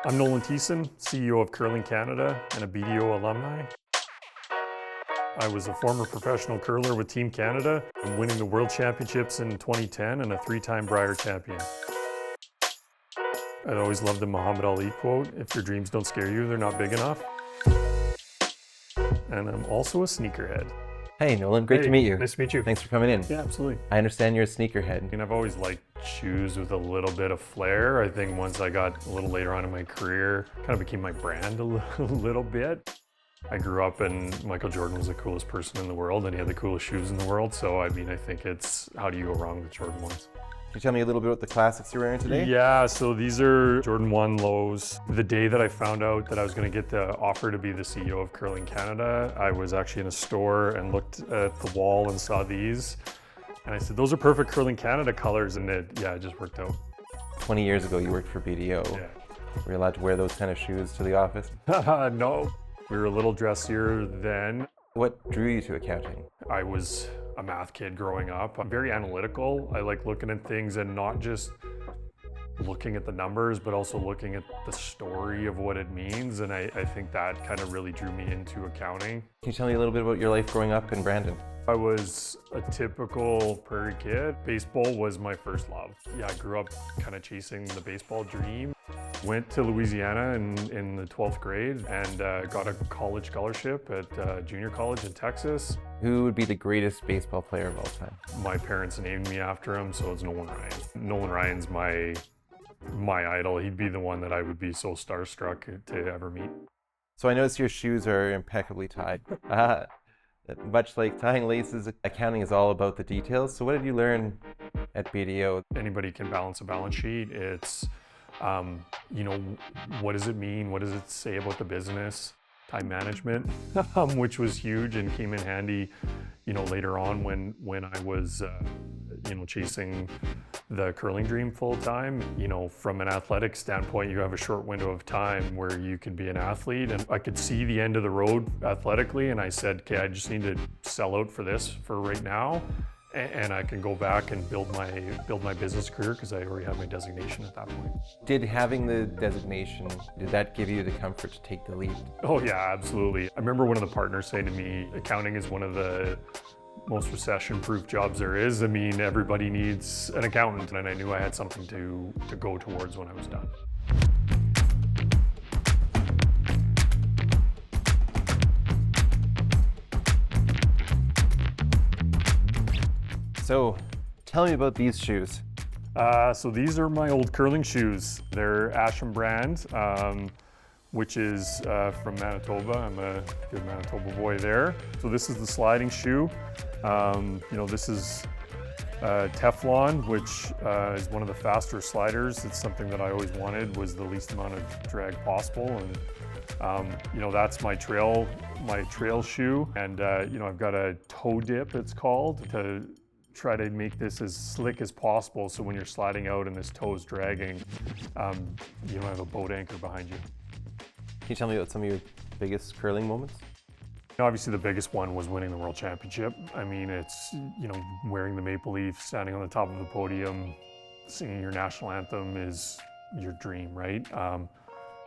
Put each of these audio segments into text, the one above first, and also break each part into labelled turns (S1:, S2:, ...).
S1: I'm Nolan Thiessen, CEO of Curling Canada and a BDO alumni. I was a former professional curler with Team Canada, winning the World Championships in 2010 and a three-time Brier champion. I always loved the Muhammad Ali quote, "If your dreams don't scare you, they're not big enough." And I'm also a sneakerhead.
S2: Hey Nolan, great to meet you.
S1: Nice to meet you.
S2: Thanks for coming in.
S1: Yeah, absolutely.
S2: I understand you're a sneakerhead.
S1: And I've always liked shoes with a little bit of flair. I think once I got a little later on in my career, kind of became my brand a little bit. I grew up and Michael Jordan was the coolest person in the world and he had the coolest shoes in the world. So, I think it's, how do you go wrong with Jordan 1s?
S2: Can you tell me a little bit about the classics you're wearing today?
S1: Yeah, so these are Jordan 1 lows. The day that I found out that I was going to get the offer to be the CEO of Curling Canada, I was actually in a store and looked at the wall and saw these. And I said, those are perfect Curling Canada colors. And it just worked out.
S2: 20 years ago, you worked for BDO.
S1: Yeah.
S2: Were you allowed to wear those kind of shoes to the office?
S1: No, we were a little dressier then.
S2: What drew you to accounting?
S1: I was a math kid growing up. I'm very analytical. I like looking at things and not just looking at the numbers, but also looking at the story of what it means. And I think that kind of really drew me into accounting.
S2: Can you tell me a little bit about your life growing up in Brandon?
S1: I was a typical prairie kid. Baseball was my first love. Yeah, I grew up kind of chasing the baseball dream. Went to Louisiana in the 12th grade and got a college scholarship at junior college in Texas.
S2: Who would be the greatest baseball player of all time?
S1: My parents named me after him, so it's Nolan Ryan. Nolan Ryan's my idol. He'd be the one that I would be so starstruck to ever meet.
S2: So I notice your shoes are impeccably tied. Much like tying laces, accounting is all about the details. So what did you learn at BDO?
S1: Anybody can balance a balance sheet. It's, what does it mean? What does it say about the business? Time management, which was huge and came in handy, later on when I was, chasing the curling dream full time. From an athletic standpoint, you have a short window of time where you can be an athlete, and I could see the end of the road athletically, and I said, okay, I just need to sell out for this for right now, and I can go back and build my business career because I already have my designation at that point.
S2: Did having the designation, did that give you the comfort to take the leap?
S1: Oh yeah, absolutely. I remember one of the partners saying to me, accounting is one of the most recession-proof jobs there is. Everybody needs an accountant, and I knew I had something to go towards when I was done.
S2: So tell me about these shoes.
S1: So these are my old curling shoes. They're Asham brand, which is from Manitoba. I'm a good Manitoba boy there. So this is the sliding shoe. This is Teflon, which is one of the faster sliders. It's something that I always wanted, was the least amount of drag possible. And that's my trail shoe. And I've got a toe dip, it's called, to try to make this as slick as possible. So when you're sliding out and this toe is dragging, you don't have a boat anchor behind you.
S2: Can you tell me about some of your biggest curling moments?
S1: Obviously the biggest one was winning the World Championship. It's, wearing the maple leaf, standing on the top of the podium, singing your national anthem is your dream, right?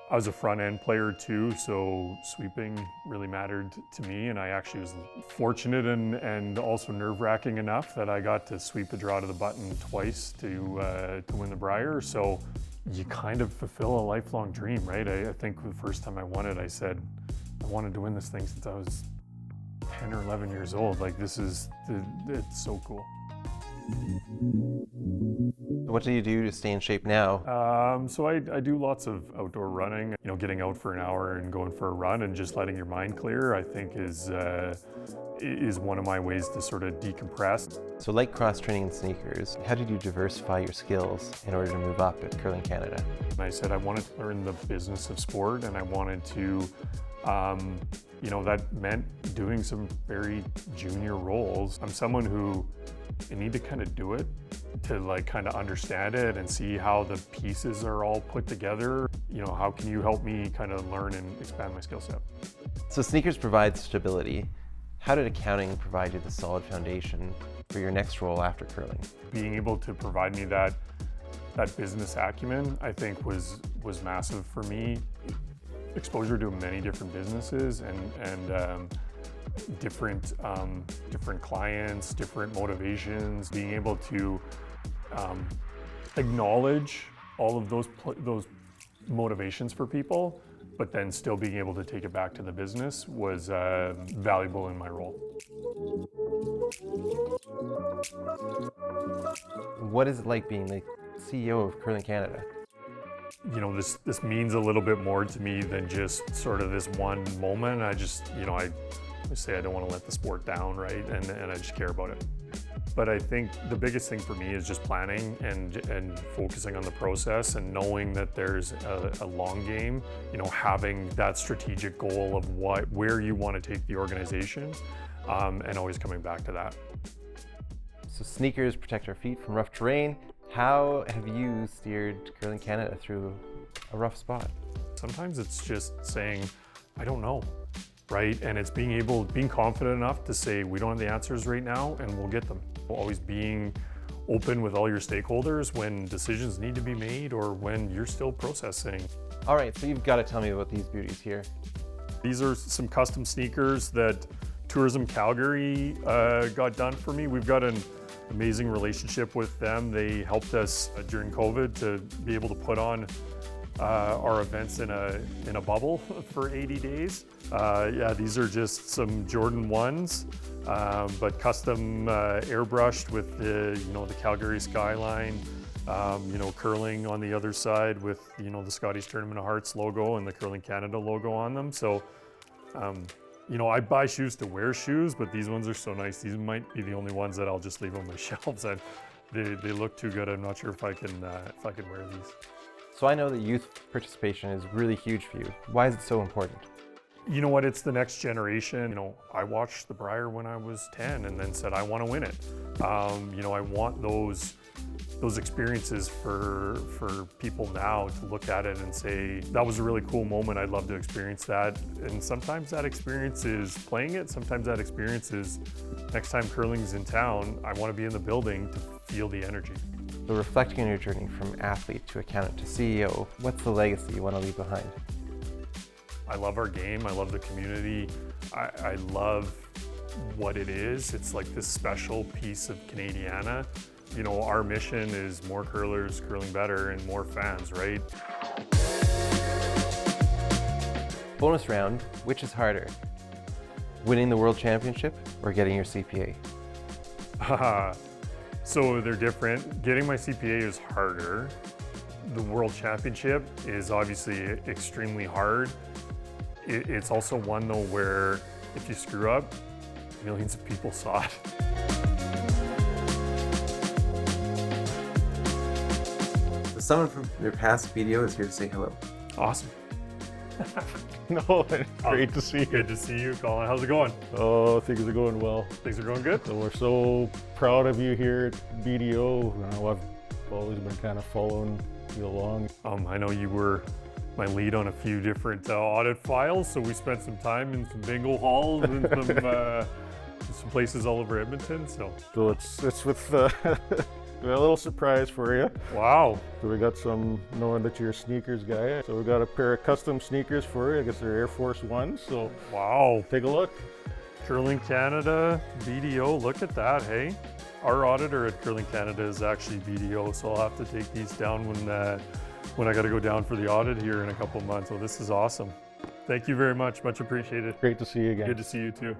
S1: I was a front end player too, so sweeping really mattered to me, and I actually was fortunate and also nerve-wracking enough that I got to sweep a draw to the button twice to win the Brier. So you kind of fulfill a lifelong dream, right? I think the first time I won it, I said, I wanted to win this thing since I was 10 or 11 years old. Like, it's so cool.
S2: What do you do to stay in shape now?
S1: So I do lots of outdoor running. Getting out for an hour and going for a run and just letting your mind clear, I think is one of my ways to sort of decompress.
S2: So like cross-training and sneakers, how did you diversify your skills in order to move up at Curling Canada?
S1: I said I wanted to learn the business of sport, and I wanted to, that meant doing some very junior roles. I'm someone who, I need to kind of do it to kind of understand it and see how the pieces are all put together. How can you help me kind of learn and expand my skill set?
S2: So sneakers provide stability. How did accounting provide you the solid foundation for your next role after curling?
S1: Being able to provide me that business acumen, I think was was massive for me. Exposure to many different businesses and different clients, different motivations, being able to acknowledge all of those motivations for people, but then still being able to take it back to the business was valuable in my role.
S2: What is it like being the CEO of Curling Canada?
S1: You know, this means a little bit more to me than just sort of this one moment. I just, you know, I say I don't want to let the sport down, right? And I just care about it. But I think the biggest thing for me is just planning and focusing on the process and knowing that there's a long game, you know, having that strategic goal of where you want to take the organization, and always coming back to that.
S2: So sneakers protect our feet from rough terrain. How have you steered Curling Canada through a rough spot?
S1: Sometimes it's just saying, I don't know, right? And it's being confident enough to say, we don't have the answers right now and we'll get them. Always being open with all your stakeholders when decisions need to be made or when you're still processing.
S2: All right, so you've got to tell me about these beauties here.
S1: These are some custom sneakers that Tourism Calgary got done for me. We've got an amazing relationship with them. They helped us during COVID to be able to put on our events in a bubble for 80 days. Yeah, these are just some Jordan 1s, but custom airbrushed with the Calgary skyline, curling on the other side with the Scotties Tournament of Hearts logo and the Curling Canada logo on them. So I buy shoes to wear shoes, but these ones are so nice. These might be the only ones that I'll just leave on my shelves. And they look too good. I'm not sure if I can wear these.
S2: So I know that youth participation is really huge for you. Why is it so important?
S1: You know what, it's the next generation. I watched the Brier when I was 10 and then said, I want to win it. I want those experiences for people now to look at it and say, that was a really cool moment, I'd love to experience that. And sometimes that experience is playing it, sometimes that experience is next time curling's in town, I want to be in the building to feel the energy.
S2: So reflecting on your journey from athlete to accountant to CEO, what's the legacy you want to leave behind?
S1: I love our game, I love the community, I love what it is. It's like this special piece of Canadiana. Our mission is more curlers, curling better, and more fans, right?
S2: Bonus round, which is harder? Winning the World Championship or getting your CPA?
S1: So they're different. Getting my CPA is harder. The World Championship is obviously extremely hard. It's also one though where if you screw up, millions of people saw it.
S2: Someone from your past video is here to say hello.
S1: Awesome.
S3: No, great to see you.
S1: Good to see you, Colin. How's it going?
S3: Oh, things are going well.
S1: Things are going good?
S3: So we're so proud of you here at BDO. I've always been kind of following you along.
S1: I know you were my lead on a few different audit files, so we spent some time in some bingo halls and some places all over Edmonton. So
S3: it's with a little surprise for you.
S1: Wow.
S3: So we got some, knowing that you're a sneakers guy, so we got a pair of custom sneakers for you. I guess they're Air Force Ones, so
S1: wow.
S3: Take a look.
S1: Curling Canada, BDO, look at that, hey? Our auditor at Curling Canada is actually BDO, so I'll have to take these down when I got to go down for the audit here in a couple of months. So this is awesome. Thank you very much, much appreciated.
S3: Great to see you again.
S1: Good to see you too.